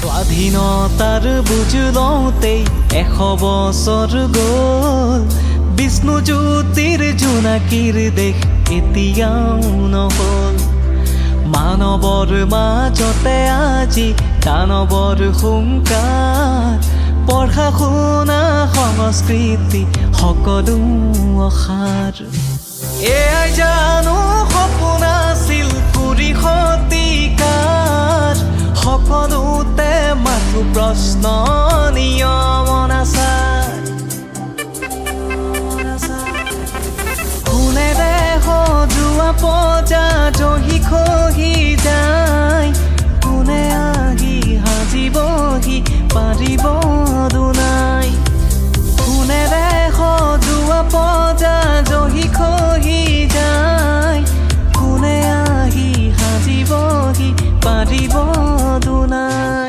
স্বাধীনতাৰ বুজ লওঁতেই 100 বছৰ গ'ল বিষ্ণুজ্যোতিৰ জোনাকীৰ দেশ এতিয়াও নহ'ল মানৱৰ মাজতে আজি দানৱৰ হুংকাৰ পঢ়া শুনা সংস্কৃতি সকলো অসাৰ এয়াই জানো সপোন আছিল কুৰি শতিকাৰ সকলোতে মাথো প্ৰশ্ন নিয়ম অনাচাৰ কোনেৰে সজোৱা পজা জহি খহি যায়